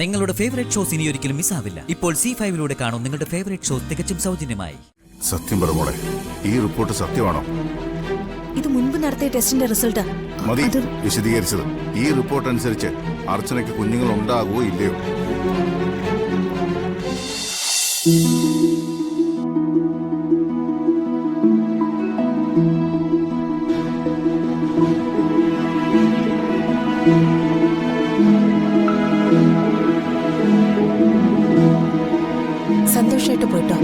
നിങ്ങളുടെ favourite shows ഇനി ഒരിക്കലും മിസ്സാവില്ല. ഇപ്പോൾ C5 കാണും നിങ്ങളുടെ ഫേവറേറ്റ് ഷോസ് തികച്ചും സൗജന്യമായി. സത്യം പറ മോളെ, ഈ റിപ്പോർട്ട് സത്യമാണോ? ഇത് മുൻപ് നടത്തിയ ടെസ്റ്റിന്റെ റിസൾട്ടാ. മതി വിശദീകരിച്ചത്. ഈ റിപ്പോർട്ട് അനുസരിച്ച് അർച്ചനയ്ക്ക് കുഞ്ഞുങ്ങൾ ഉണ്ടാകുമോ ഇല്ലയോ? സന്തോഷായിട്ട് പോയിട്ടോ.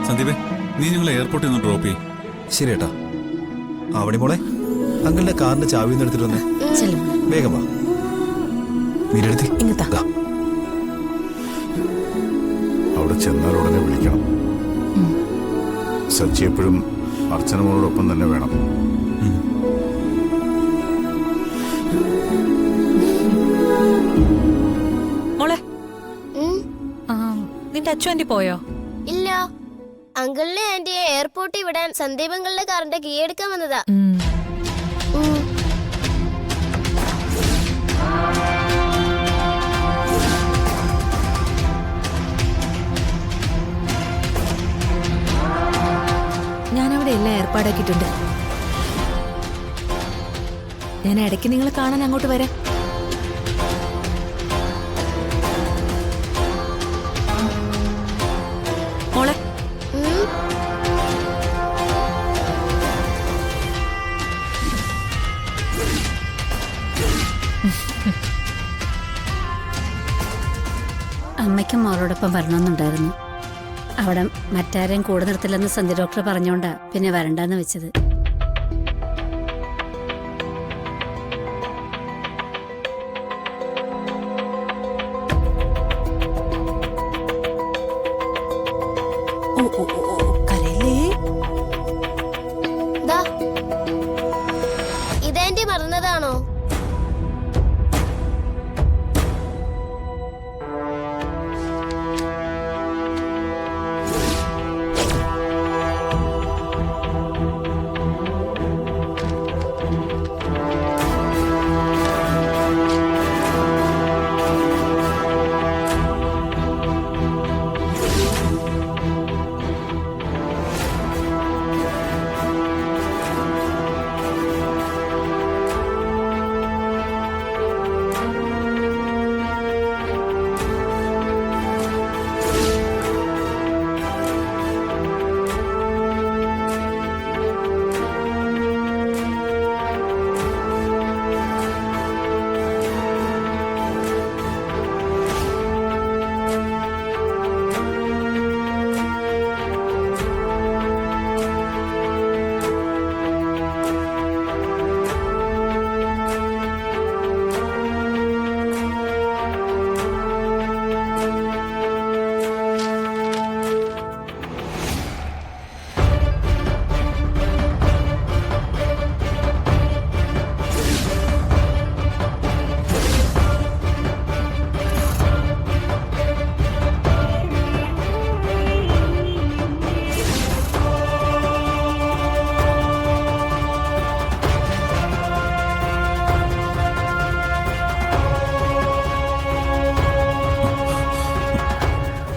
സന്ദീപേ, നീ ഞങ്ങളെ എയർപോർട്ടിൽ നിന്ന് ഡ്രോപ്പ് ചെയ്യും. ശരി ഏട്ടാ. അവിടെ മോളെ, അങ്കിളിന്റെ കാറിന്റെ ചാവി ഒന്ന് എടുത്തിട്ട് വന്നേ. വേഗം വാ. മീരെടുത്തി അവിടെ ചെന്നാൽ ഉടനെ വിളിക്കണം. സച്ചി എപ്പോഴും അർച്ചന മോളോടൊപ്പം തന്നെ വേണം. മോളെ, നിന്റെ അച്ഛൻ ആന്റി പോയോ? ഇല്ല, അങ്കിളിനെ ആന്റിയെ എയർപോർട്ടിൽ വിടാൻ സന്ദീപങ്ങളുടെ കാറിന്റെ കീ എടുക്കാൻ വന്നതാ. ഞാനവിടെ എല്ലാം ഏർപ്പാടാക്കിയിട്ടുണ്ട്. ഞാൻ ഇടയ്ക്ക് നിങ്ങളെ കാണാൻ അങ്ങോട്ട് വരാം. മോളെ, അമ്മയ്ക്കും മോളോടൊപ്പം വരണമെന്നുണ്ടായിരുന്നു. അവിടെ മറ്റാരെയും കൂടെ നിർത്തില്ലെന്ന് സന്ധ്യ ഡോക്ടർ പറഞ്ഞോണ്ടാ പിന്നെ വരണ്ടെന്ന് വെച്ചത്. ഇതാന്റി മറന്നതാണോ?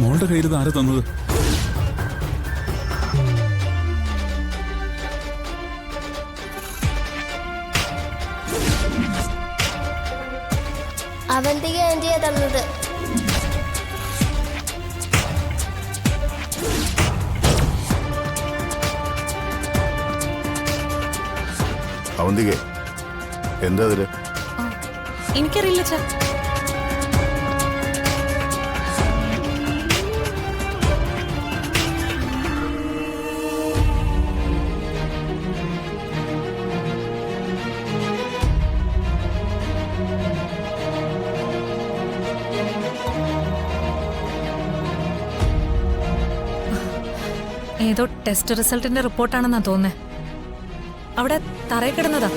മോളുടെ കയ്യിൽ ഇത് ആരാ തന്നത്? അവന്തിക ആന്റിയെ തന്നത്. അവന്തികേ, എന്താ അതില്? എനിക്കറിയില്ല ചാ. ഏതോ ടെസ്റ്റ് റിസൾട്ടിന്റെ റിപ്പോർട്ടാണെന്നാ തോന്നേ. അവിടെ തറയിൽ കിടന്നതാ.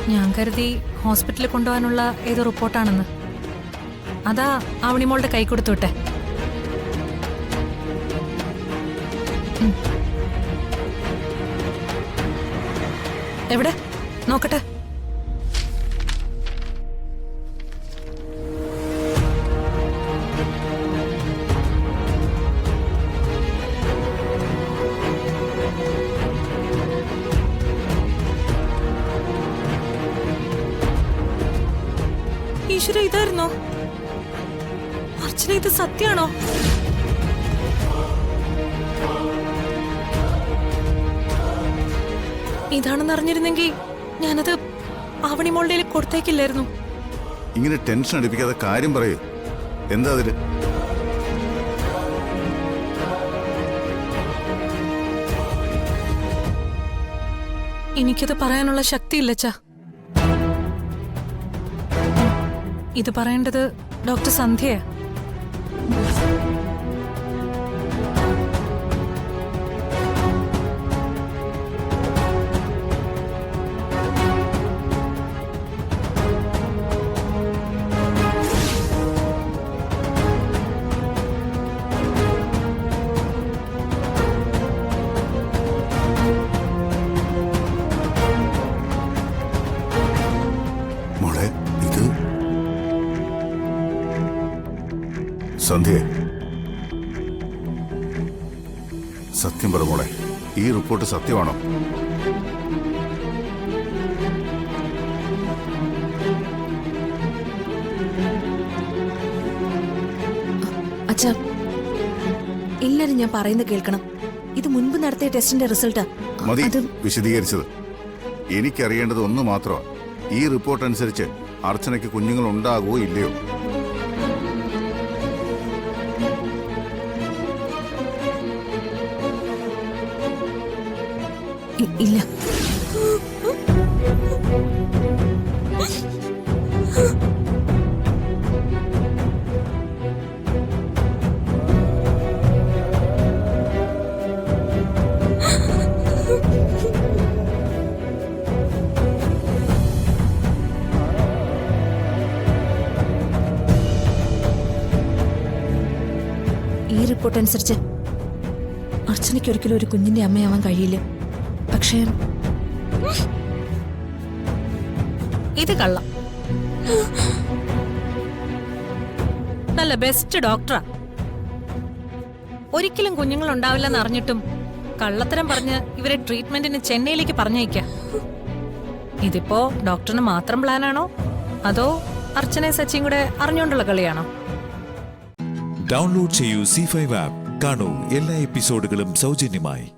ഞാൻ കരുതി ഹോസ്പിറ്റലിൽ കൊണ്ടുപോകാനുള്ള ഏതോ റിപ്പോർട്ടാണെന്ന്. അതാ ആവണിമോളുടെ കൈ കൊടുത്തു വിട്ടെ. എവിടെ നോക്കട്ടെ. ഈശ്വര, ഇതായിരുന്നോ അർച്ചന? ഇത് സത്യാണോ? ഇതാണെന്ന് അറിഞ്ഞിരുന്നെങ്കിൽ ഞാനത് ആവണിമോളുടെ കൊടുത്തേക്കില്ലായിരുന്നു. ഇങ്ങനെ ടെൻഷൻ അടിപ്പിക്കാതെ കാര്യം പറയൂ. എന്താ അതില്? എനിക്കത് പറയാനുള്ള ശക്തിയില്ല അച്ഛാ. ഇത് പറയേണ്ടത് ഡോക്ടർ സന്ധ്യയാ. മോളെ, ഇത് സന്ധ്യ, സത്യം പറ മോളെ, ഈ റിപ്പോർട്ട് സത്യമാണോ? അച്ഛാ, എല്ലാരും ഞാൻ പറയുന്നത് കേൾക്കണം. ഇത് മുൻപ് നടത്തിയ ടെസ്റ്റിന്റെ റിസൾട്ടാ. മതി വിശദീകരിച്ചത്. എനിക്കറിയേണ്ടത് ഒന്ന് മാത്രമാണ്. ഈ റിപ്പോർട്ട് അനുസരിച്ച് അർച്ചനയ്ക്ക് കുഞ്ഞുങ്ങൾ ഉണ്ടാകുമോ ഇല്ലയോ? ഇല്ല. ഈ റിപ്പോർട്ട് അനുസരിച്ച് അർച്ചനയ്ക്ക് ഒരിക്കലും ഒരു കുഞ്ഞിന്റെ അമ്മയാവാൻ കഴിയില്ല. പക്ഷേ ഇത് കള്ളം. നല്ല ബെസ്റ്റ് ഡോക്ടറാ. ഒരിക്കലും കുഞ്ഞുങ്ങൾ ഉണ്ടാവില്ലെന്ന് അറിഞ്ഞിട്ടും കള്ളത്തരം പറഞ്ഞ് ഇവരെ ട്രീറ്റ്മെന്റിന് ചെന്നൈയിലേക്ക് പറഞ്ഞയക്കാം. ഇതിപ്പോ ഡോക്ടറിന് മാത്രം പ്ലാനാണോ അതോ അർച്ചനയും സച്ചിയും കൂടെ അറിഞ്ഞുകൊണ്ടുള്ള കളിയാണോ? ഡൗൺലോഡ് ചെയ്യൂ C5 ആപ്പ്. കാണൂ എല്ലാ എപ്പിസോഡുകളും സൗജന്യമായി.